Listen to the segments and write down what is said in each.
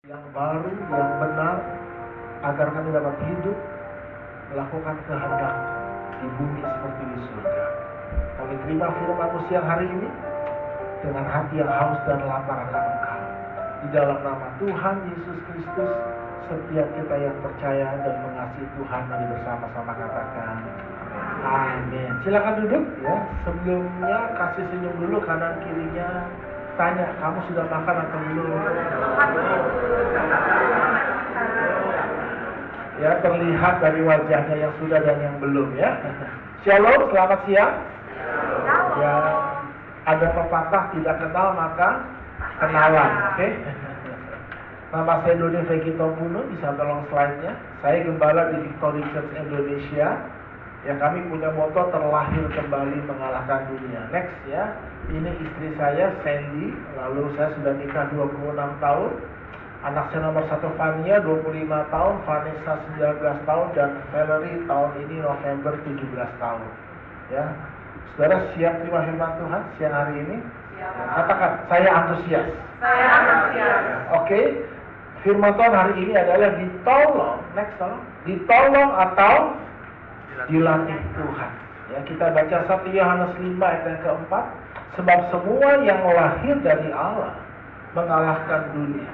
yang baru, yang benar, agar kami dapat hidup melakukan kehendak di bumi seperti di surga. Kami terima firman-Mu siang hari ini dengan hati yang haus dan lapar akan Engkau. Di dalam nama Tuhan Yesus Kristus, setiap kita yang percaya dan mengasihi Tuhan, mari bersama-sama katakan amin. Silakan duduk ya. Sebelumnya kasih senyum dulu kanan kirinya. Tanya, kamu sudah makan atau belum? Ya, terlihat dari wajahnya yang sudah dan yang belum ya. Shalom, selamat siang. Ya, ada pepatah tidak kenal maka kenalan, oke? Nama saya Doni Vegito Puno, bisa tolong slide-nya. Saya gembala di Victory Church Indonesia. Ya, kami punya moto terlahir kembali mengalahkan dunia. Next ya. Ini istri saya Sandy. Lalu saya sudah nikah 26 tahun. Anak saya nomor 1 Fania 25 tahun, Vanessa 19 tahun, dan Valerie tahun ini November 17 tahun. Ya. Saudara siap terima firman Tuhan siang hari ini? Ya, katakan, saya antusias. Saya antusias. Oke. Firman Tuhan hari ini adalah ditolong. Next tolong. Ditolong atau dilatih Tuhan. Ya, kita baca 1 Yohanes 5 ayat yang keempat. Sebab semua yang lahir dari Allah mengalahkan dunia.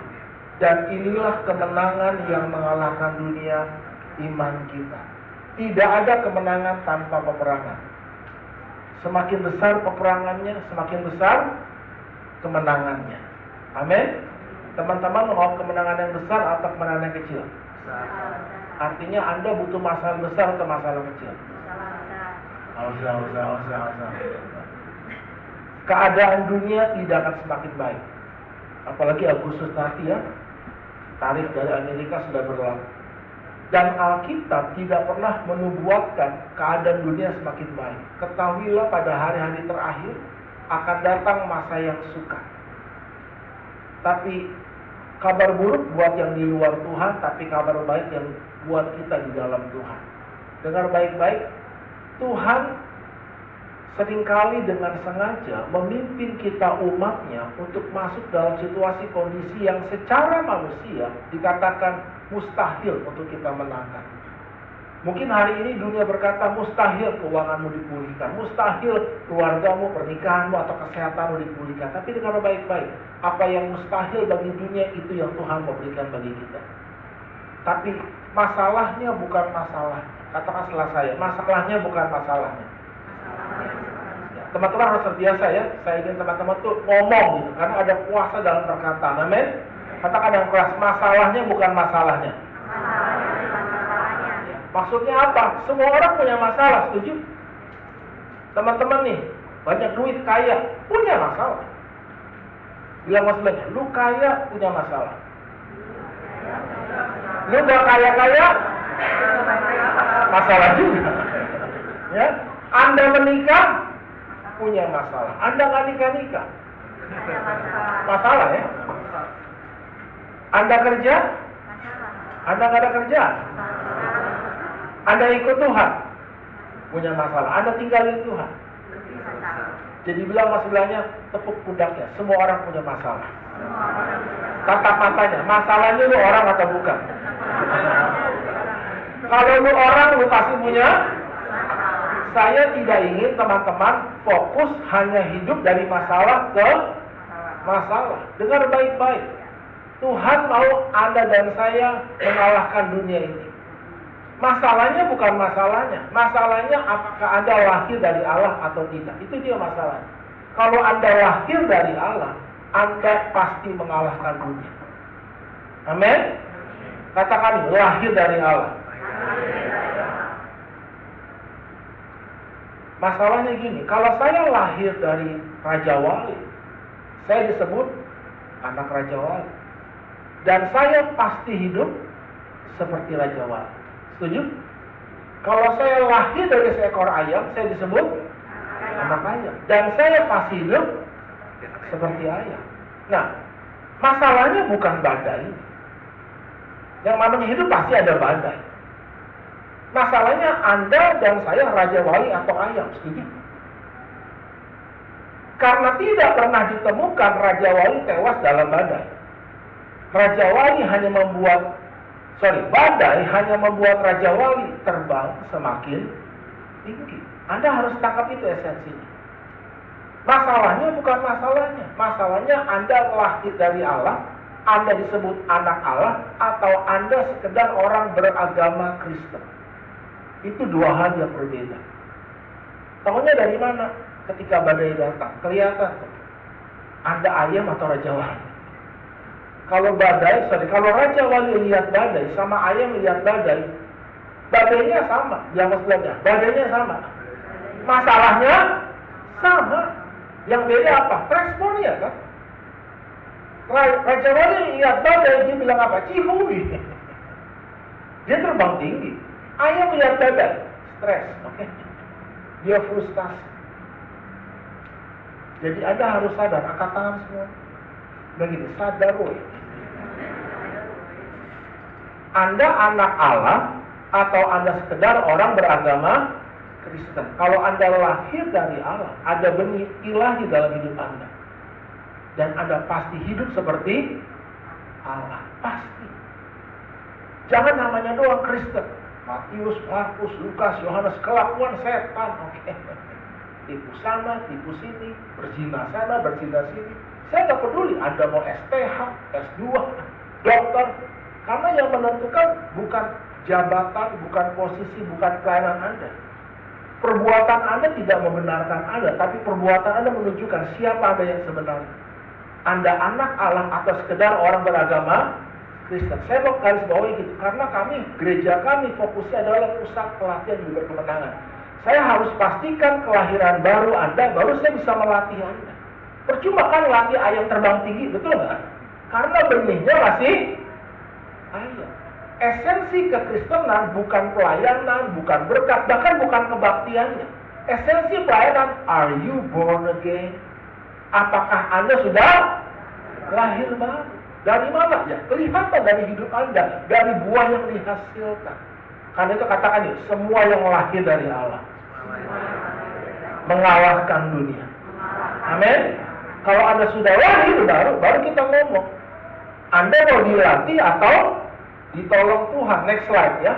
Dan inilah kemenangan yang mengalahkan dunia, iman kita. Tidak ada kemenangan tanpa peperangan. Semakin besar peperangannya, semakin besar kemenangannya. Amin. Teman-teman mau kemenangan yang besar atau kemenangan yang kecil? Artinya Anda butuh masalah besar atau masalah kecil? Keadaan dunia tidak akan semakin baik. Apalagi Agustus nanti ya, tarif dari Amerika sudah berlaku. Dan Alkitab tidak pernah menubuatkan keadaan dunia semakin baik. Ketahuilah pada hari-hari terakhir akan datang masa yang sukar. Tapi kabar buruk buat yang di luar Tuhan, tapi kabar baik yang buat kita di dalam Tuhan. Dengar baik-baik, Tuhan seringkali dengan sengaja memimpin kita umatnya untuk masuk dalam situasi kondisi yang secara manusia dikatakan mustahil untuk kita menangkan. Mungkin hari ini dunia berkata mustahil keuanganmu dipulihkan, mustahil keluargamu, pernikahanmu atau kesehatanmu dipulihkan. Tapi dengar baik-baik, apa yang mustahil bagi dunia itu yang Tuhan mau berikan bagi kita. Tapi masalahnya bukan masalah. Katakan setelah saya, masalahnya bukan masalahnya. Teman-teman harus terbiasa ya. Saya ingin teman-teman tuh ngomong gitu, karena ada kuasa dalam perkataan. Amin. Katakan yang keras, masalahnya bukan masalahnya. Maksudnya apa? Semua orang punya masalah, setuju? Teman-teman nih, banyak duit, kaya, punya masalah. Bilang masalahnya, lu kaya punya masalah. Lu gak kaya-kaya, masalah juga. Ya, Anda menikah, punya masalah. Anda gak nikah-nikah, masalah ya. Anda kerja, Anda gak ada kerjaan. Anda ikut Tuhan, punya masalah. Anda tinggalin Tuhan. Jadi bilang mas sebelahnya, tepuk pundaknya. Semua orang punya masalah. Tatap matanya, masalahnya lu orang atau bukan? Kalau lu orang, lu pasti punya. Saya tidak ingin teman-teman fokus hanya hidup dari masalah ke masalah. Dengar baik-baik. Tuhan mau Anda dan saya mengalahkan dunia ini. Masalahnya bukan masalahnya. Masalahnya apakah Anda lahir dari Allah atau tidak. Itu dia masalahnya. Kalau Anda lahir dari Allah, Anda pasti mengalahkan dunia. Amin. Katakan lahir dari Allah. Masalahnya gini, kalau saya lahir dari Raja Wali, saya disebut anak Raja Wali. Dan saya pasti hidup seperti Raja Wali. Setuju? Kalau saya lahir dari seekor ayam, saya disebut anak ayam. Dan saya pasti hidup seperti ayam. Nah, masalahnya bukan badai. Yang namanya hidup pasti ada badai. Masalahnya Anda dan saya Raja Wali atau ayam, setuju? Karena tidak pernah ditemukan Raja Wali tewas dalam badai. badai hanya membuat Raja Wali terbang semakin tinggi. Anda harus tangkap itu esensinya. Masalahnya bukan masalahnya. Masalahnya Anda lahir dari Allah, Anda disebut anak Allah, atau Anda sekedar orang beragama Kristen. Itu dua hal yang berbeda. Tahunya dari mana? Ketika badai datang, kelihatan Anda ayam atau Raja Wali. Kalau Raja Wali lihat badai sama ayam lihat badai, badainya sama, badainya sama. Masalahnya sama. Yang beda apa? Responnya kan. Raja Wali lihat badai, dia bilang apa? Cihui. Dia terbang tinggi. Ayam lihat badai, stres, oke? Dia frustasi. Jadi Anda harus sadar, angkat tangan semua. Begini, sadar woy. Anda anak Allah atau Anda sekedar orang beragama Kristen. Kalau Anda lahir dari Allah, ada benih ilahi dalam hidup Anda. Dan Anda pasti hidup seperti Allah. Pasti. Jangan namanya doang Kristen. Matius, Markus, Lukas, Yohanes, kelakuan setan. Oke. Tipu sana, tipu sini, berzina sana, berzina sini. Saya nggak peduli Anda mau STH, S2, dokter. Karena yang menentukan bukan jabatan, bukan posisi, bukan pelayanan Anda. Perbuatan Anda tidak membenarkan Anda, tapi perbuatan Anda menunjukkan siapa Anda yang sebenarnya. Anda anak Allah atau sekedar orang beragama Kristen. Saya mau garis bawahi gitu, karena gereja kami fokusnya adalah pusat pelatihan juga kemenangan. Saya harus pastikan kelahiran baru Anda, baru saya bisa melatih Anda. Percuma kan latih ayam terbang tinggi, betul nggak? Karena benihnya masih ayam. Esensi kekristenan bukan pelayanan, bukan berkat, bahkan bukan kebaktiannya. Esensi pelayanan, are you born again? Apakah Anda sudah lahir baru? Dari mana ya? Kelihatan dari hidup Anda, dari buah yang dihasilkan. Karena itu katakan ya, semua yang lahir dari Allah mengalahkan dunia. Amin. Kalau Anda sudah lahir baru kita ngomong. Anda mau dilatih atau ditolong Tuhan? Next slide ya.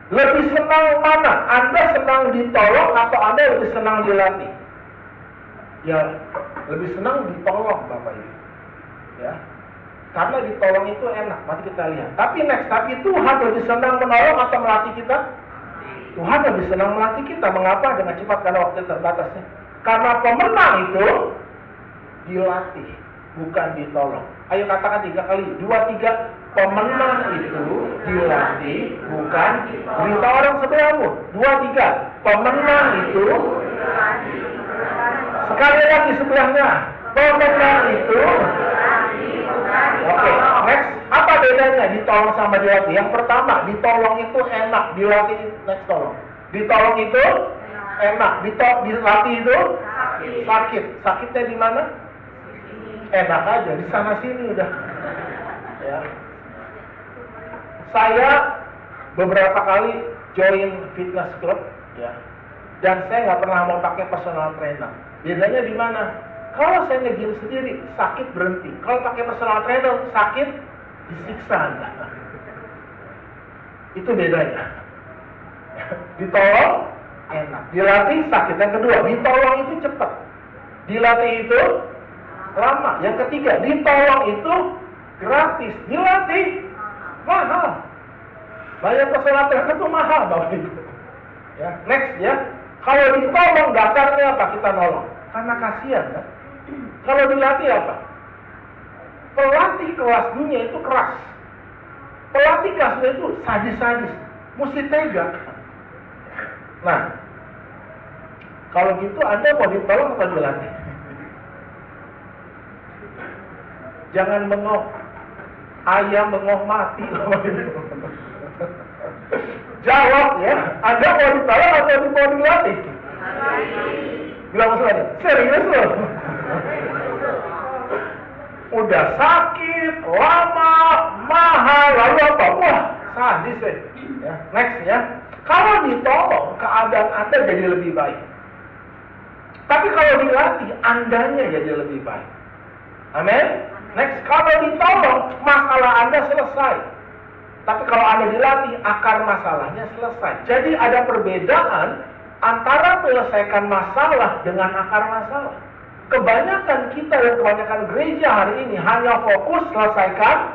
Lebih senang mana? Anda senang ditolong atau Anda lebih senang dilatih? Ya, lebih senang ditolong Bapak Ibu. Ya. Karena ditolong itu enak, mari kita lihat. Tapi Tuhan lebih senang menolong atau melatih kita? Tuhan lebih senang melatih kita. Mengapa? Dengan cepat karena waktu terbatasnya. Karena pemenang itu dilatih, bukan ditolong. Ayo katakan 3 kali. 2, 3. Pemenang itu dilatih, bukan berita orang sebelahmu. 2, 3. Pemenang itu. Sekali lagi sebelahnya. Pemenang itu. Oke, next. Apa bedanya ditolong sama dilatih? Yang pertama, ditolong itu enak, dilatih next tolong. Ditolong itu enak, dilatih itu sakit. Sakitnya di mana? Enak aja, di sana sini udah. Ya. Saya beberapa kali join fitness club, ya. Dan saya nggak pernah mau pakai personal trainer. Bedanya di mana? Kalau saya nge-gym sendiri, sakit berhenti. Kalau pakai personal trainer, sakit disiksa Anda. Itu bedanya. Ditolong enak, dilatih sakit. Yang kedua, ditolong itu cepat, dilatih itu lama. Yang ketiga, ditolong itu gratis, dilatih mahal. Bayar personal trainer itu mahal, Bapak Ibu. Ya, next ya. Kalau ditolong dasarnya apa? Kita nolong karena kasihan kan. Kalau dilatih apa? Pelatih kelas dunia itu keras. Pelatih kelas dunia itu sadis-sadis, mesti tega. Nah, kalau gitu Anda mau ditolong atau dilatih? Jangan bengok. Ayam bengok mati. Jawab ya. Anda mau ditolong atau mau dilatih? Bilang masalah, serius loh. Udah sakit, lama, mahal, lalu apa? Wah, sadis ya. Next ya. Kalau ditolong, keadaan Anda jadi lebih baik. Tapi kalau dilatih, Andanya jadi lebih baik. Amin? Next, kalau ditolong, masalah Anda selesai. Tapi kalau Anda dilatih, akar masalahnya selesai. Jadi ada perbedaan antara menyelesaikan masalah dengan akar masalah. Kebanyakan kita dan kebanyakan gereja hari ini hanya fokus selesaikan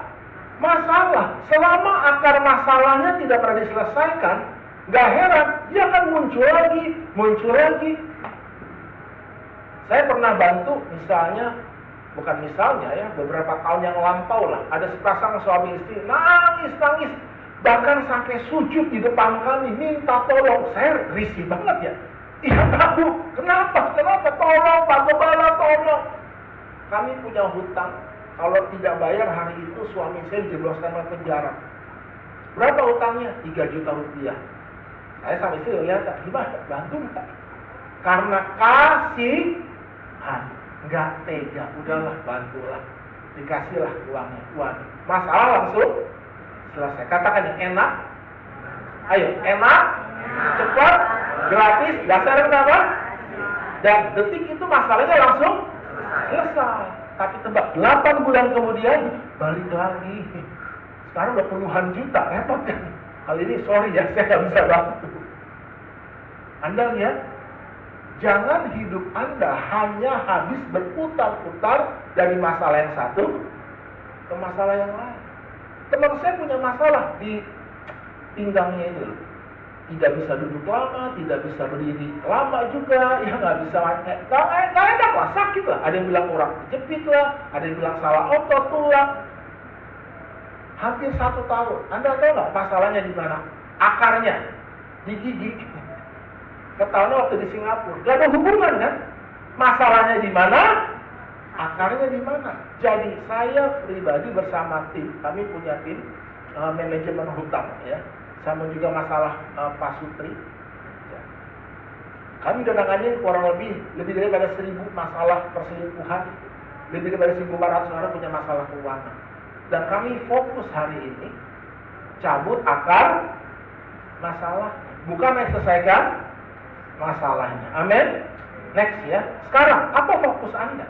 masalah. Selama akar masalahnya tidak pernah diselesaikan, gak heran, dia akan muncul lagi. Saya pernah bantu misalnya, bukan misalnya ya, beberapa tahun yang lampau lah, ada sepasang suami istri nangis, bahkan sampai sujud di depan kami, minta tolong. Saya risih banget ya. Iya Pak Bu, kenapa? Tolong Pak Gembala, tolong. Kami punya hutang, kalau tidak bayar hari itu suami saya dijebloskan ke penjara. Berapa hutangnya? 3 juta rupiah. Saya sama istri lihat, gimana? Bantu nggak? Karena kasihan, nggak tega, udahlah bantulah, dikasihlah uang. Masalah langsung selesai. Katakan yang enak. Ayo, enak, cepat, gratis, dasar kenapa? Dan detik itu masalahnya langsung selesai. Tapi tebak, 8 bulan kemudian balik lagi. Sekarang udah puluhan juta, repot kan? Kali ini sorry ya, saya nggak bisa bantu. Anda lihat, jangan hidup Anda hanya habis berputar-putar dari masalah yang satu ke masalah yang lain. Teman saya punya masalah di pinggangnya itu. Tidak bisa duduk lama, tidak bisa berdiri lama juga, ya nggak bisa, nggak enak lah, sakit lah. Ada yang bilang orang kejepit lah, ada yang bilang salah otot tulang. Hampir 1 tahun. Anda tahu nggak masalahnya di mana? Akarnya di gigi. Ketahuan waktu di Singapura, nggak ada hubungan kan? Masalahnya di mana? Akarnya di mana? Jadi saya pribadi bersama tim, kami punya tim manajemen hutang ya. Sama juga masalah Pak Sutri. Ya. Kami udah nanganin kurang lebih daripada 1000 masalah perselingkuhan, lebih daripada 1.400 orang punya masalah keuangan. Dan kami fokus hari ini cabut akar masalah, bukan menyelesaikan masalahnya. Amin. Next ya. Sekarang apa fokus Anda?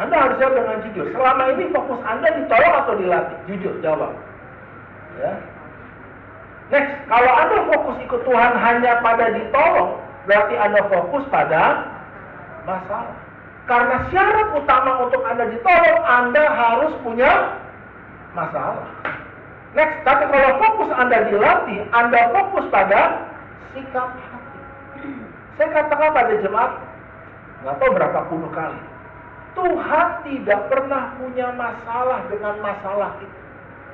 Anda harus jawab dengan jujur. Selama ini fokus Anda ditolong atau dilatih? Jujur jawab. Ya. Next, kalau Anda fokus ikut Tuhan hanya pada ditolong, berarti Anda fokus pada masalah. Karena syarat utama untuk Anda ditolong, Anda harus punya masalah. Next, tapi kalau fokus Anda dilatih, Anda fokus pada sikap hati. Saya katakan pada jemaat, nggak tahu berapa puluh kali, Tuhan tidak pernah punya masalah dengan masalah kita.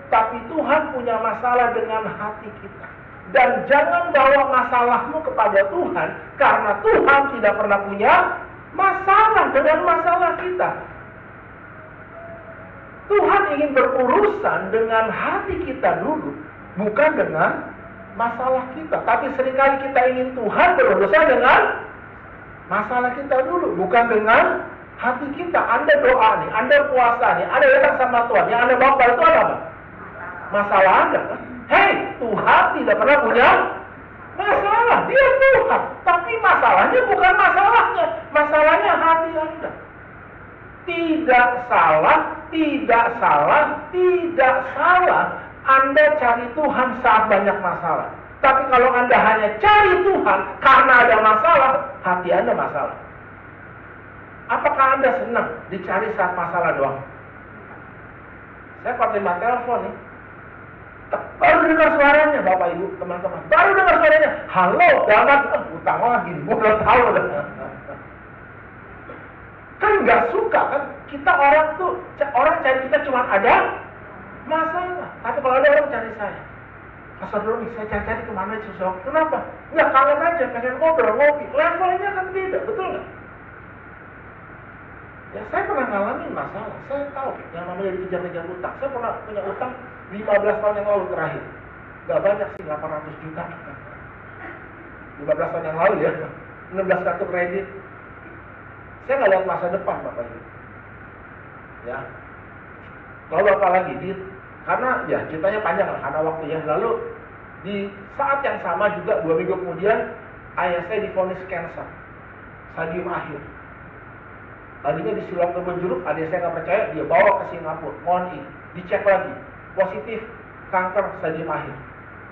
Tapi Tuhan punya masalah dengan hati kita. Dan jangan bawa masalahmu kepada Tuhan, karena Tuhan tidak pernah punya masalah dengan masalah kita. Tuhan ingin berurusan dengan hati kita dulu, bukan dengan masalah kita. Tapi seringkali kita ingin Tuhan berurusan dengan masalah kita dulu, bukan dengan hati kita. Anda doa nih, Anda puasa nih, Anda datang sama Tuhan, yang Anda bawa pada Tuhan apa? Masalah Anda kan? Hei, Tuhan tidak pernah punya masalah. Dia Tuhan. Tapi masalahnya bukan masalahnya. Masalahnya hati Anda. Tidak salah Anda cari Tuhan saat banyak masalah. Tapi kalau Anda hanya cari Tuhan karena ada masalah, hati Anda masalah. Apakah Anda senang dicari saat masalah doang? Saya kalau terima telepon nih, baru dengar suaranya, Bapak Ibu, teman-teman, baru dengar suaranya, halo, dalam utang lagi, gue belum tahu dah. Kan nggak suka kan, kita orang cari kita cuma ada masalah. Tapi kalau ada orang cari saya, Pastor Doni, saya cari kemana sesuatu, kenapa? Nggak, kangen aja, pengen ngobrol, ngopi, levelnya kan beda, betul nggak? Ya, saya pernah ngalamin masalah, saya tahu yang namanya dikejar-kejar utang. Saya pernah punya utang 15 tahun yang lalu terakhir. Gak banyak sih, 800 juta. 15 tahun yang lalu ya, 16 kartu kredit. Saya nggak lihat masa depan, Bapak Ibu. Ya. Lalu apa lagi? Karena ya ceritanya panjang lah, karena waktu ya. Lalu di saat yang sama juga 2 minggu kemudian ayah saya divonis kanker, stadium akhir. Tadinya di Siloam Kebun Jeruk, adik saya nggak percaya, dia bawa ke Singapura, mohon dicek lagi, positif kanker stadium akhir,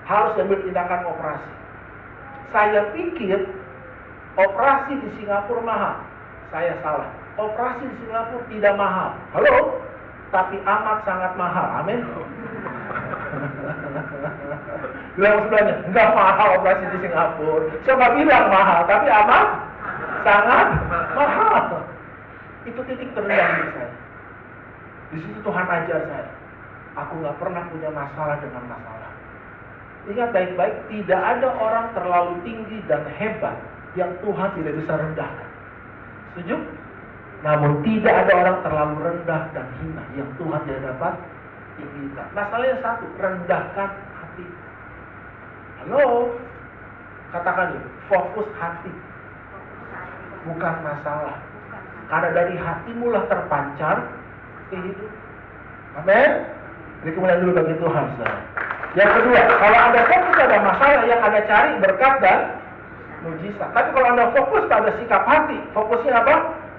harus diambil tindakan operasi. Saya pikir operasi di Singapura mahal, saya salah. Operasi di Singapura tidak mahal, halo, tapi amat sangat mahal, amin. Bilang sebelahnya, enggak mahal operasi di Singapura. Siapa bilang mahal, tapi amat sangat mahal. Itu titik terendah diri saya. Di situ Tuhan ajar saya. Aku nggak pernah punya masalah dengan masalah. Ingat baik-baik, tidak ada orang terlalu tinggi dan hebat yang Tuhan tidak bisa rendahkan. Setuju? Namun tidak ada orang terlalu rendah dan hina yang Tuhan tidak dapat tinggikan. Masalahnya satu, rendahkan hati. Halo, katakan ini, fokus hati, bukan masalah. Karena dari hatimulah terpancar kehidupan. Amin. Jadi kemudian dulu bagi Tuhan, saudara. Yang kedua, kalau Anda fokus pada masalah, yang Anda cari berkat dan mujizat. Tapi kalau Anda fokus pada sikap hati, fokusnya apa?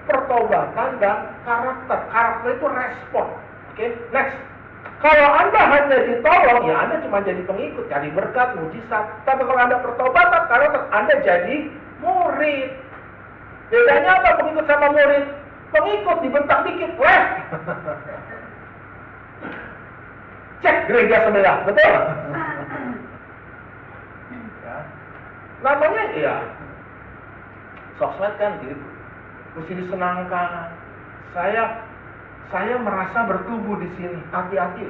Pertobatan dan karakter. Karakter itu respon. Oke, next. Kalau Anda hanya ditolong, ya Anda cuma jadi pengikut, cari berkat, mujizat. Tapi kalau Anda pertobatan, karakter, Anda jadi murid. Bedanya apa pengikut sama murid? Pengikut dibentak dikit, weh. Cek gereja sebelah, betul? Ya. Namanya ya sosmed kan gitu, mesti disenangkan. Saya merasa bertumbuh di sini. Hati-hati.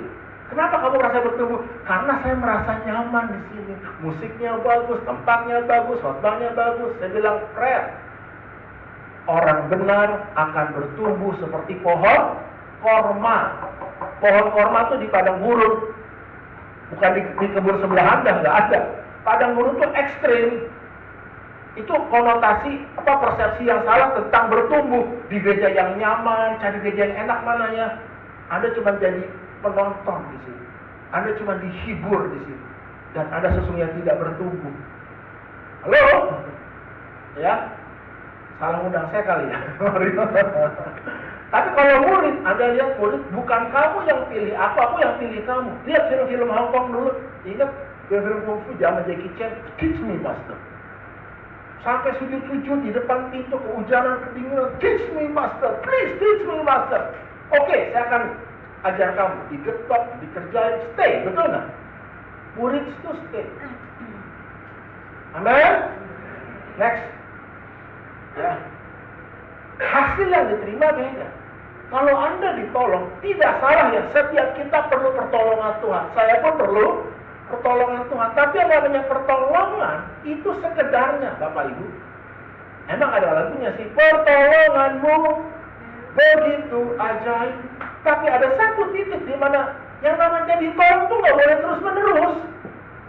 Kenapa kamu merasa bertumbuh? Karena saya merasa nyaman di sini. Musiknya bagus, tempatnya bagus, khotbahnya bagus. Saya bilang keren. Orang benar akan bertumbuh seperti pohon korma. Pohon korma itu di padang gurun, bukan di kebun sebelah Anda, nggak ada. Padang gurun itu ekstrim. Itu konotasi persepsi yang salah tentang bertumbuh. Di gereja yang nyaman, cari gereja yang enak mananya. Anda cuma jadi penonton di sini. Anda cuma dihibur di sini. Dan Anda sesungguhnya tidak bertumbuh. Halo? Ya? Salah undang saya kali ya. Tapi kalau murid, Anda lihat murid, bukan kamu yang pilih aku yang pilih kamu. Lihat film-film Hong Kong dulu. Ingat film-film Kung Fu zaman Jackie Chan, teach me master. Sampai sujud-sujud di depan pintu, kehujanan, kedinginan, teach me master, please teach me master. Oke, saya akan ajar kamu, digetok, dikerjain, stay, betul nggak? Murid itu stay. Amen. Next. Ya. Hasil yang diterima beda. Kalau Anda ditolong, tidak salah ya, setiap kita perlu pertolongan Tuhan. Saya pun perlu pertolongan Tuhan. Tapi yang namanya pertolongan itu sekedarnya, Bapak Ibu. Emang ada lagunya sih, pertolonganmu begitu ajaib. Tapi ada satu titik di mana yang namanya ditolong tuh nggak boleh terus menerus,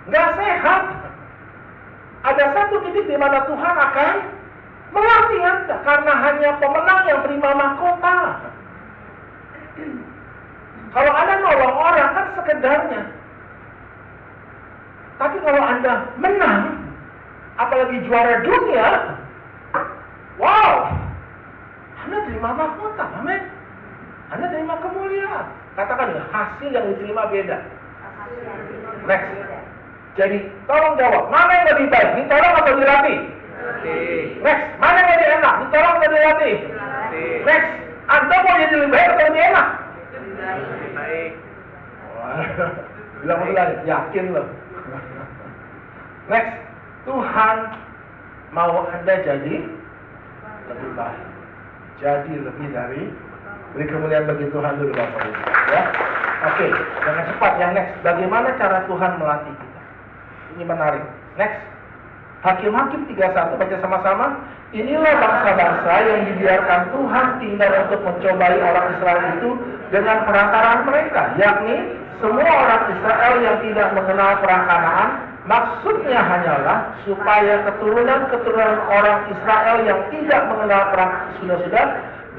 nggak sehat. Ada satu titik di mana Tuhan akan melatih Anda, karena hanya pemenang yang terima mahkota. Kalau Anda nolong orang kan sekedarnya. Tapi kalau Anda menang, apalagi juara dunia, wow, Anda terima mahkota, amin. Anda terima kemuliaan. Katakan ya, hasil yang diterima beda. Next. Jadi, tolong jawab, mana yang lebih baik, ditolong atau dilatih? Next, mana yang lebih enak, ditolong atau dilatih? Next, Anda mau jadi lebih baik atau lebih enak? Lebih baik. Bilang lagi, yakin loh. Next, Tuhan mau Anda jadi lebih baik. Jadi lebih dari, beri kemuliaan bagi Tuhan dulu Bapak Ibu. Ya, oke, jangan cepat ya. Next, bagaimana cara Tuhan melatih kita? Ini menarik. Next, Hakim-Hakim 31, baca sama-sama. Inilah bangsa-bangsa yang dibiarkan Tuhan tinggal untuk mencobai orang Israel itu dengan perantaraan mereka, yakni semua orang Israel yang tidak mengenal perang Kanaan. Maksudnya hanyalah supaya keturunan-keturunan orang Israel yang tidak mengenal perang sudah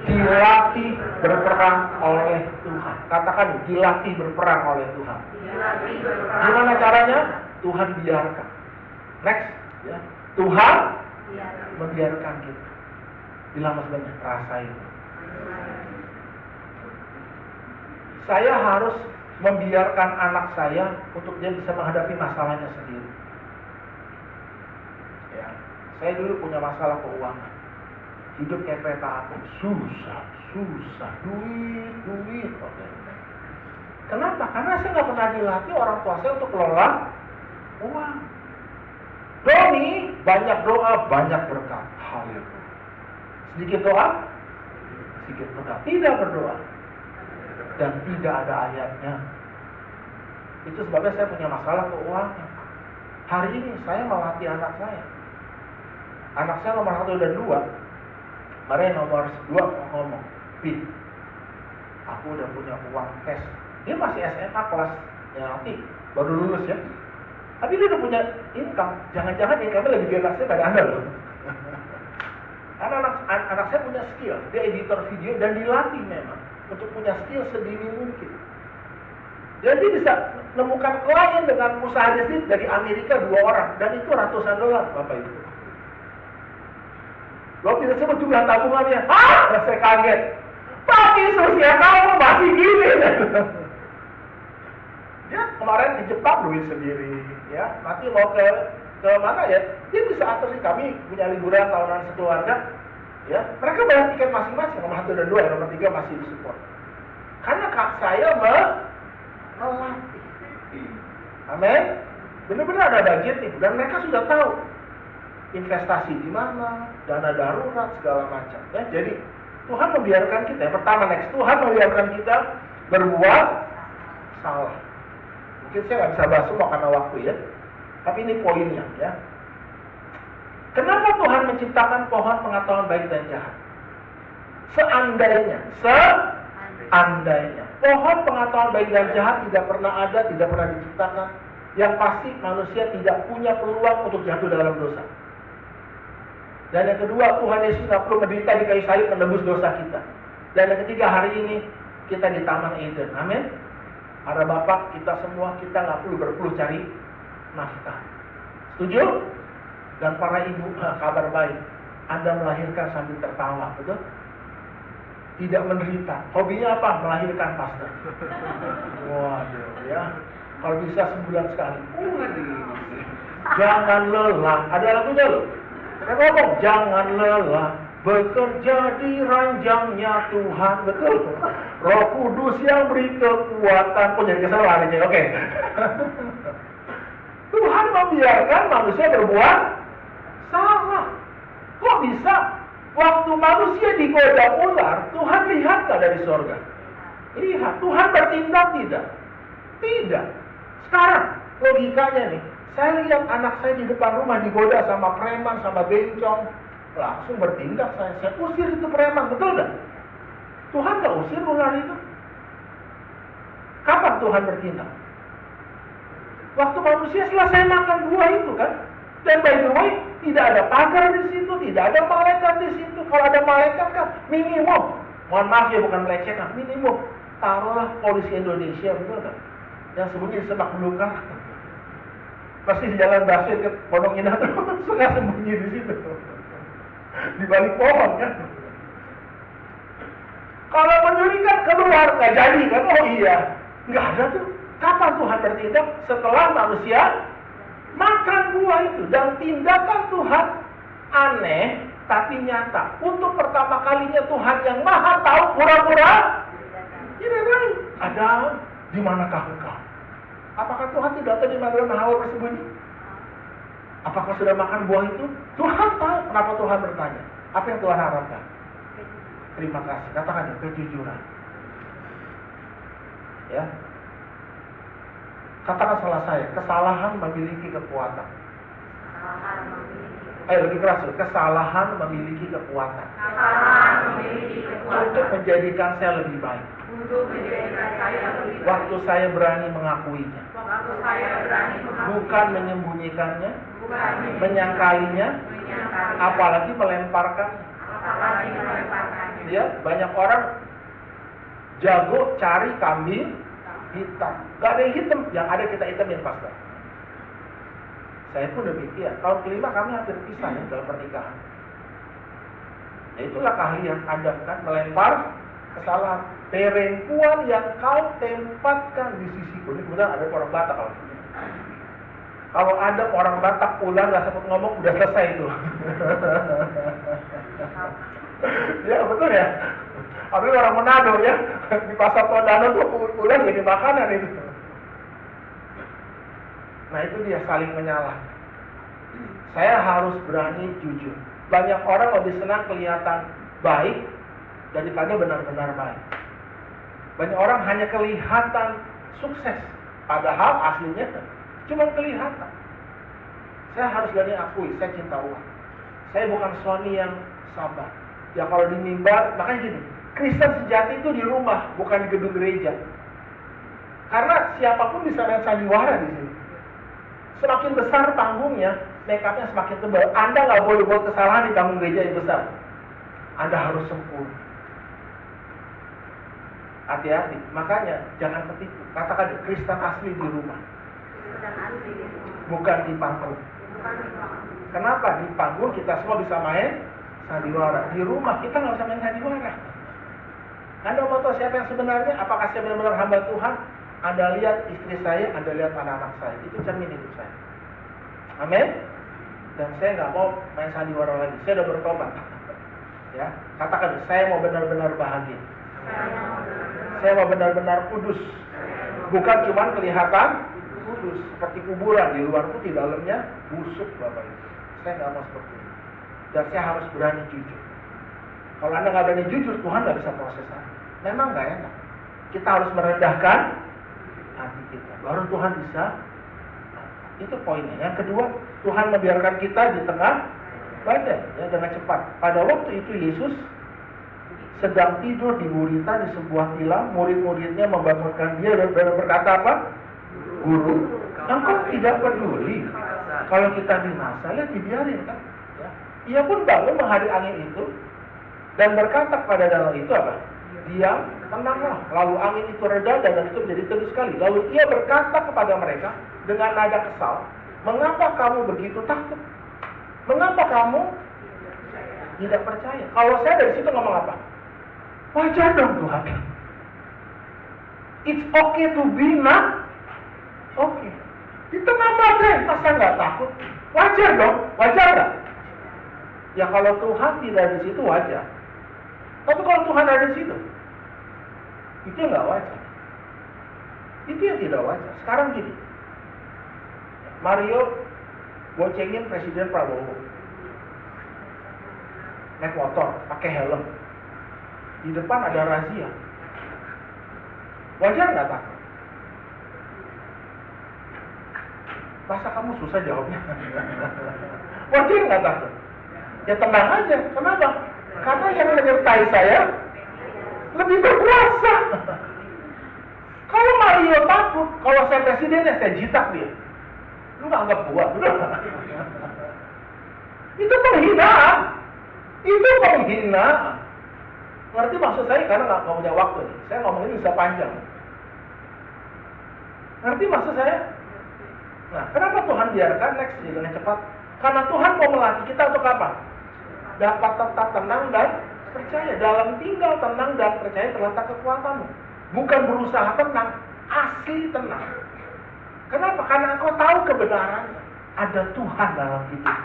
dilatih berperang oleh Tuhan. Katakan, dilatih berperang oleh Tuhan. Gimana caranya? Tuhan biarkan. Next, ya. Tuhan membiarkan kita. Bilang mas banyak, rasain. Saya harus membiarkan anak saya untuk dia bisa menghadapi masalahnya sendiri. Ya, saya dulu punya masalah keuangan. Hidup kayak kereta api, susah, duit. Okay. Kenapa? Karena saya nggak pernah dilatih orang tua saya untuk kelola uang. Doni, banyak doa, banyak berkat. Haleluya. Sedikit doa, sedikit berkat. Tidak berdoa dan tidak ada ayatnya. Itu sebabnya saya punya masalah keuangan. Hari ini saya melatih anak saya. Anak saya nomor 1 dan 2. Kemarin nomor 2 ngomong, Pit, aku udah punya uang cash. Dia masih SMA kelas nanti baru lulus ya. Tapi dia udah punya income. Jangan-jangan income-nya lebih gede saya pada Anda loh. Karena anak saya punya skill. Dia editor video dan dilatih memang untuk punya skill sedini mungkin. Jadi bisa menemukan klien dengan usaha bisnis dari Amerika 2 orang. Dan itu ratusan dolar, Bapak Ibu. Lo tidak sebut jumlah tabungannya. Saya kaget. Tapi sosial kamu masih gini. Ya, kemarin di Jepang duit sendiri. Ya, nanti mau ke mana ya? Dia bisa atur sih, kami punya liburan tahunan sekeluarga. Ya, mereka bayar tiket masing-masing. Nomor 1 dan 2, nomor 3 masih disupport. Karena saya melatih. Amin. Benar-benar ada budget nih, dan mereka sudah tahu investasi di mana, dana darurat segala macam. Ya, jadi Tuhan membiarkan kita. Yang pertama, Tuhan membiarkan kita berbuat salah. Mungkin saya nggak bisa bahas semua karena waktu ya. Tapi ini poinnya ya. Kenapa Tuhan menciptakan pohon pengetahuan baik dan jahat? Seandainya pohon pengetahuan baik dan jahat tidak pernah ada, tidak pernah diciptakan, yang pasti manusia tidak punya peluang untuk jatuh dalam dosa. Dan yang kedua, Tuhan Yesus tidak perlu menderita di kayu salib menebus dosa kita. Dan yang ketiga, hari ini kita di Taman Eden. Amin. Para bapak, kita semua, kita nggak perlu berpeluh cari nafkah. Setuju? Dan para ibu, kabar baik, Anda melahirkan sambil tertawa, betul? Tidak menderita. Hobinya apa? Melahirkan, pastor. Waduh, ya. Kalau bisa sebulan sekali. Jangan lelah. Ada lagunya loh. Saya ngomong, jangan lelah bekerja di ranjangnya Tuhan. Betul? Roh Kudus yang beri kekuatan. Kok jadi kesel larinya? Oke. Tuhan membiarkan manusia berbuat salah. Kok bisa? Waktu manusia digoda ular, Tuhan lihat gak dari sorga? Lihat. Tuhan bertindak tidak? Tidak. Sekarang, logikanya nih, saya lihat anak saya di depan rumah digoda sama preman, sama bencong. Langsung bertindak saya usir itu preman, betul gak? Tuhan gak usir ular itu. Kapan Tuhan bertindak? Waktu manusia selesai makan buah itu kan. Dan by the way, tidak ada pagar di situ, tidak ada malaikat di situ. Kalau ada malaikat kan minimum, mohon maaf ya bukan melecehkan, minimum taruhlah polisi Indonesia, betul kan? Yang sembunyi di semak belukar. Pasti di jalan Basir ke Pondok Indah suka sembunyi di situ. Di balik pohon kan. Kalau mencuri kan keluar, nggak jadi kan? Oh iya, nggak ada tuh. Kapan Tuhan bertindak? Setelah manusia makan buah itu. Dan tindakan Tuhan aneh tapi nyata. Untuk pertama kalinya Tuhan yang maha tahu pura-pura tidak tahu. Adam, di manakah engkau? Apakah Tuhan tidak tahu di mana Hawa bersembunyi? Apakah sudah makan buah itu? Tuhan tahu. Kenapa Tuhan bertanya? Apa yang Tuhan harapkan? Terima kasih. Katakan ya, kejujuran. Ya. Katakan salah saya. Kesalahan memiliki kekuatan. Ayo lebih keras. Kesalahan memiliki kekuatan. Untuk menjadikan saya lebih baik. Waktu saya berani mengakuinya. Bukan menyembunyikannya. Menyangkalinya. Apalagi melemparkan. Ya, banyak orang jago cari kambing hitam. Gak ada yang hitam, yang ada kita hitamin, pastor. Saya pun demikian. Tahun kelima kami hampir pisah ya dalam pernikahan. Ya, itulah keahlian Adam kan, melempar kesalahan. Perempuan yang kau tempatkan di sisiku. Ini kemudian ada orang Batak kalau ada orang Batak ular nggak sempat ngomong udah selesai itu. Ya betul ya. Apalagi orang Manado ya, di pasar Tondano tuh ular jadi makanan itu. Nah itu dia saling menyalah. Saya harus berani jujur. Banyak orang lebih senang kelihatan baik daripada benar-benar baik. Banyak orang hanya kelihatan sukses, padahal aslinya cuma kelihatan. Saya harus berani akui, saya cinta uang. Saya bukan suami yang sabar. Ya kalau di mimbar, makanya gini, Kristen sejati itu di rumah, bukan di gedung gereja. Karena siapapun bisa main sandiwara di sini. Semakin besar panggungnya, make upnya semakin tebal. Anda nggak boleh buat kesalahan di panggung gereja yang besar. Anda harus sempurna. Hati-hati, makanya jangan ketipu. Katakan Kristen asli di rumah, bukan di panggung. Kenapa? Di panggung kita semua bisa main sandiwara. Di rumah kita nggak bisa main sandiwara. Anda mau tahu siapa yang sebenarnya? Apakah saya benar-benar hamba Tuhan? Anda lihat istri saya, Anda lihat anak-anak saya. Itu cermin hidup saya. Amin. Dan saya nggak mau main sandiwara lagi. Saya udah bertobat. Ya, katakan saya mau benar-benar bahagia. Saya mau benar-benar kudus. Bukan cuma kelihatan kudus seperti kuburan, di luar itu di dalamnya busuk Bapak Ibu. Saya nggak mau seperti itu. Dan saya harus berani jujur. Kalau Anda nggak berani jujur, Tuhan nggak bisa proses Anda. Memang nggak enak. Kita harus merendahkan hati kita, baru Tuhan bisa. Itu poinnya. Yang kedua, Tuhan membiarkan kita di tengah badai, ya, dengan cepat. Pada waktu itu Yesus sedang tidur di gurita di sebuah tilam. Murid-muridnya membangunkan dia dan berkata apa? Guru, engkau tidak peduli kalau kita binasa? Lihat, dibiarin kan? Ya. Ia pun bangun menghadiri angin itu dan berkata kepada danau itu apa? Diam, tenanglah. Lalu angin itu reda dan itu menjadi teduh sekali. Lalu ia berkata kepada mereka dengan nada kesal, mengapa kamu begitu takut? Mengapa kamu tidak percaya? Kalau saya dari situ ngomong apa? Wajar dong Tuhan. It's okay to be not okay. Di tengah badai masa nggak takut? Wajar dong, wajar nggak? Ya kalau Tuhan tidak di situ wajar. Tapi kalau Tuhan ada di situ, itu nggak wajar. Itu yang tidak wajar. Sekarang gini, Mario boncengin Presiden Prabowo, naik motor, pakai helm. Di depan ada razia. Wajar nggak takut? Masa kamu susah jawabnya? Wajar nggak takut? Ya tenang aja. Kenapa? Karena yang menyertai saya lebih berkuasa. Kalau Mario takut, kalau saya presidennya saya jitak dia. Lu nggak anggap gua? Itu penghinaan. Itu penghinaan. Ngerti maksud saya? Karena nggak punya waktu nih. Saya ngomong ini bisa panjang. Ngerti maksud saya? Nah, kenapa Tuhan biarkan next dengan cepat? Karena Tuhan mau melatih kita untuk apa? Dapat tetap tenang dan percaya. Dalam tinggal tenang dan percaya terletak kekuatanmu. Bukan berusaha tenang, asli tenang. Kenapa? Karena engkau tahu kebenarannya. Ada Tuhan dalam hidup.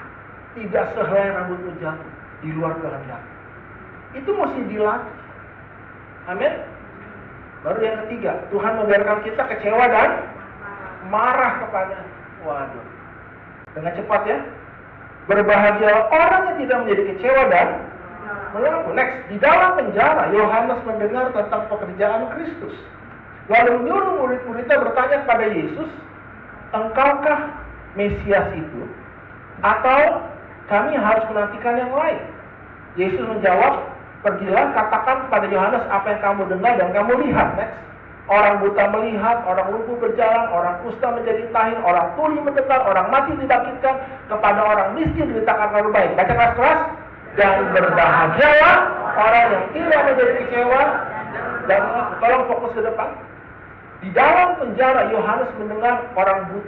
Tidak sehelai rambut jatuh di luar kehendak. Itu mesti dilatih. Amin. Baru yang ketiga, Tuhan membiarkan kita kecewa dan marah kepada. Waduh. Dengan cepat ya. Berbahagia orang yang tidak menjadi kecewa dan mengaku. Next, di dalam penjara Yohanes mendengar tentang pekerjaan Kristus. Lalu menyuruh murid-muridnya bertanya kepada Yesus, engkaukah Mesias itu? Atau kami harus menantikan yang lain? Yesus menjawab, pergilah katakan kepada Yohanes apa yang kamu dengar dan kamu lihat. Next. Orang buta melihat, orang lumpuh berjalan, orang kusta menjadi tahir, orang tuli mendengar, orang mati dibangkitkan, kepada orang miskin diberitakan kabar baik. Baca keras-keras. Dan berbahagialah orang yang tidak menjadi kecewa dan tolong fokus ke depan. Di dalam penjara Yohanes mendengar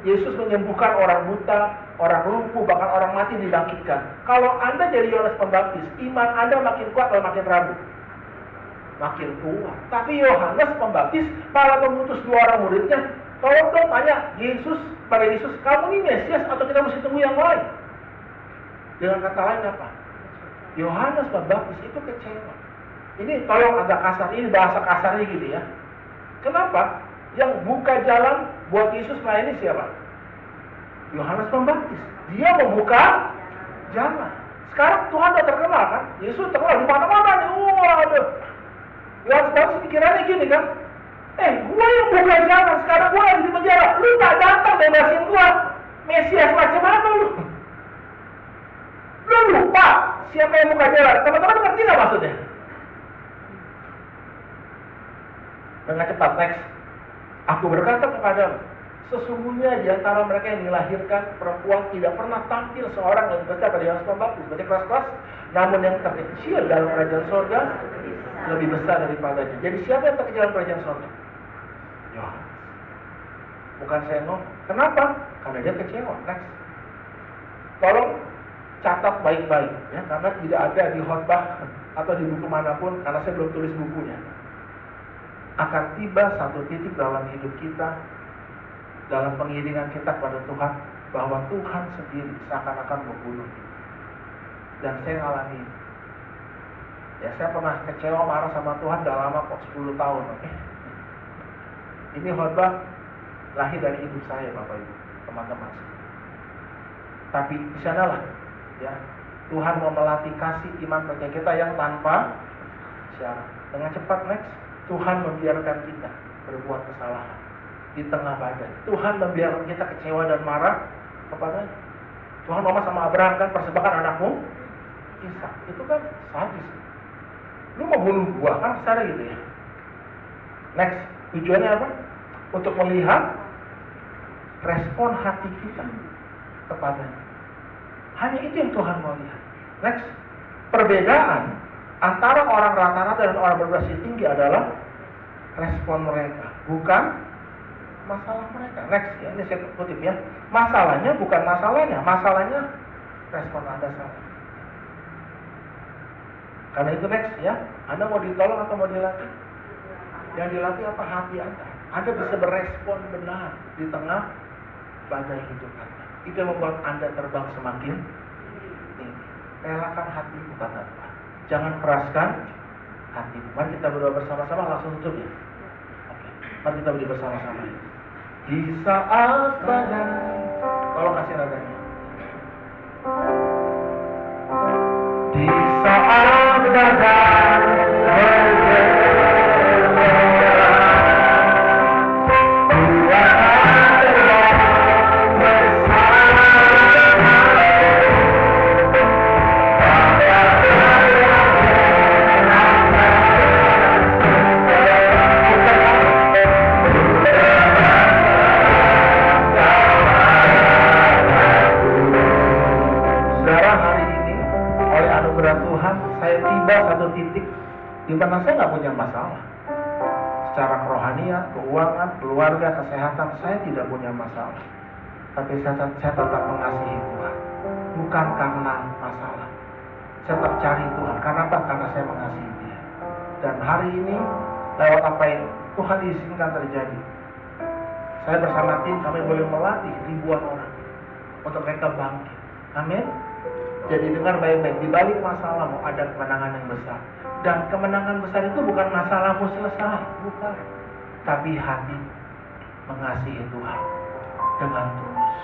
Yesus menyembuhkan orang buta, orang lumpuh, bahkan orang mati dibangkitkan. Kalau Anda jadi Yohanes Pembaptis, iman Anda makin kuat atau makin ragu? Makin kuat. Tapi Yohanes Pembaptis malah mengutus 2 orang muridnya. Tolong dong tanya pada Yesus, kamu ini Mesias atau kita mesti tunggu yang lain? Dengan kata lain apa? Yohanes Pembaptis itu kecewa. Ini tolong agak kasar, ini bahasa kasarnya gitu ya. Kenapa? Yang buka jalan buat Yesus melayani siapa? Yohanes Pembaptis. Dia membuka jalan. Sekarang Tuhan udah terkenal kan? Yesus terkenal di mana-mana nih. Waduh. Yohanes Pembaptis pikirannya gini kan? Gua yang buka jalan, sekarang gua lagi di penjara. Lu tak datang bebasin gua. Mesias macam mana lu? Lu lupa siapa yang buka jalan? Teman-teman ngerti nggak maksudnya? Dengan cepat, next. Aku berkata kepadamu, sesungguhnya di antara mereka yang dilahirkan perempuan tidak pernah tampil seorang yang besar pada Yohanes Pembaptis. Baca keras-keras. Namun yang terkecil dalam kerajaan sorga lebih besar daripadanya. Jadi siapa yang terkecil dalam kerajaan sorga? Yohanes. Bukan saya ngomong. Kenapa? Karena dia kecewa. Next. Tolong catat baik-baik ya, karena tidak ada di khotbah atau di buku manapun, karena saya belum tulis bukunya. Akan tiba satu titik dalam hidup kita, dalam pengiringan kita pada Tuhan, bahwa Tuhan sendiri seakan-akan membunuh kita. Dan saya ngalami. Ya, saya pernah kecewa marah sama Tuhan dah lama kok, 10 tahun. Okay? Ini khotbah lahir dari ibu saya, Bapak Ibu, teman-teman. Tapi di sanalah ya, Tuhan mau melatih kasih iman percaya kita yang tanpa syarat. Dengan cepat, next. Tuhan membiarkan kita berbuat kesalahan di tengah badan. Tuhan membiarkan kita kecewa dan marah kepadanya. Tuhan ngomong sama Abraham kan, persembahkan anakmu Ishak. Itu kan sadis. Lu mau bunuh gua kan, secara gitu ya. Next, tujuannya apa? Untuk melihat respon hati kita kepadanya. Hanya itu yang Tuhan mau lihat. Next, perbedaan antara orang rata-rata dan orang berprestasi tinggi adalah respon mereka, bukan masalah mereka. Next, ya, ini saya kutip ya. Masalahnya bukan masalahnya, masalahnya respon Anda salah. Karena itu next ya, Anda mau ditolong atau mau dilatih? Yang dilatih apa? Hati Anda. Anda bisa berespon benar di tengah badai hidup Anda. Itu yang membuat Anda terbang semakin tinggi. Relakan hatimu kata Tuhan. Jangan keraskan hati. Mari kita berdoa bersama-sama, langsung tutup ya. Oke. Mari kita berdoa bersama-sama. Di saat badai, tolong kasih nadanya. Di saat badai satu titik di mana saya nggak punya masalah secara kerohanian, keuangan, keluarga, kesehatan, saya tidak punya masalah. Tapi saya tetap mengasihi Tuhan, bukan karena masalah. Saya tetap cari Tuhan. Karena apa? Karena saya mengasihi Dia. Dan hari ini lewat apa yang Tuhan izinkan terjadi, saya bersama tim kami boleh melatih ribuan orang untuk mereka bangkit. Amin. Jadi dengar baik-baik, di balik masalah mau ada kemenangan yang besar. Dan kemenangan besar itu bukan masalahmu selesai, bukan. Tapi hati mengasihi Tuhan dengan tulus,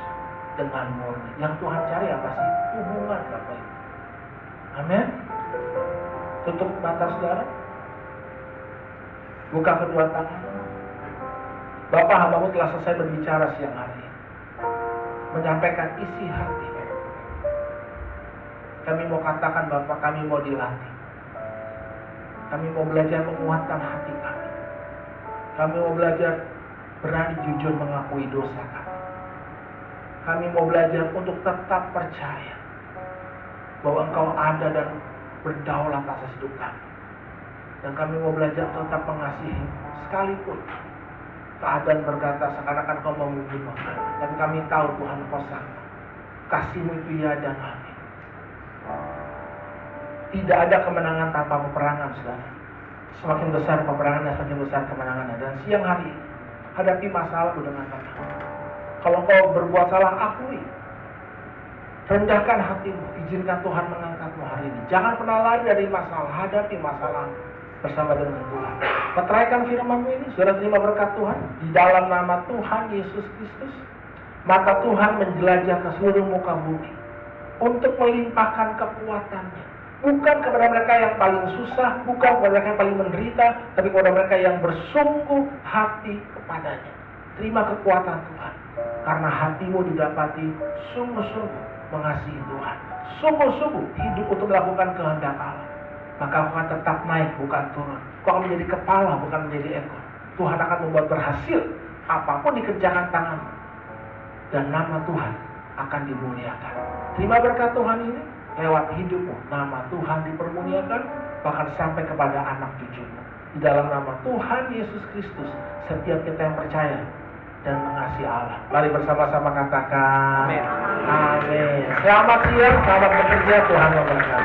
dengan murni. Yang Tuhan cari apa sih? Hubungan, Bapak Ibu. Amin. Tutup mata saudara. Buka kedua tangan. Bapak hambamu telah selesai berbicara siang hari ini, menyampaikan isi hati. Kami mau katakan Bapak, kami mau dilatih. Kami mau belajar menguatkan hati kami. Kami mau belajar berani jujur mengakui dosa kami. Kami mau belajar untuk tetap percaya bahwa Engkau ada dan berdaulat atas hidup kami. Dan kami mau belajar tetap mengasihi sekalipun keadaan berkata seakan-akan kau mau membunuh. Tapi kami tahu Tuhan kau sama. Kasih-Mu itu ya dan amin. Tidak ada kemenangan tanpa peperangan, saudara. Semakin besar peperangannya, semakin besar kemenangannya. Dan siang hari ini, hadapi masalahmu dengan tenang. Kalau kau berbuat salah, akui. Rendahkan hatimu, izinkan Tuhan mengangkatmu hari ini. Jangan pernah lari dari masalah, hadapi masalah bersama dengan Tuhan. Meteraikan firman-Mu ini, saudara terima berkat Tuhan. Di dalam nama Tuhan Yesus Kristus, maka Tuhan menjelajah ke seluruh muka bumi untuk melimpahkan kekuatannya. Bukan kepada mereka yang paling susah, bukan kepada mereka yang paling menderita, tapi kepada mereka yang bersungguh hati kepadanya. Terima kekuatan Tuhan, karena hatimu didapati sungguh-sungguh mengasihi Tuhan, sungguh-sungguh hidup untuk melakukan kehendak Allah. Maka kau akan tetap naik, bukan turun. Kau akan menjadi kepala, bukan menjadi ekor. Tuhan akan membuat berhasil apapun dikerjakan tanganmu, dan nama Tuhan akan dimuliakan. Terima berkat Tuhan ini lewat hidupmu. Nama Tuhan dipermuliakan, bahkan sampai kepada anak cucumu. Di dalam nama Tuhan Yesus Kristus, setiap kita yang percaya dan mengasihi Allah, mari bersama-sama katakan amin. Amin. Selamat siang, selamat bekerja, Tuhan memberkati.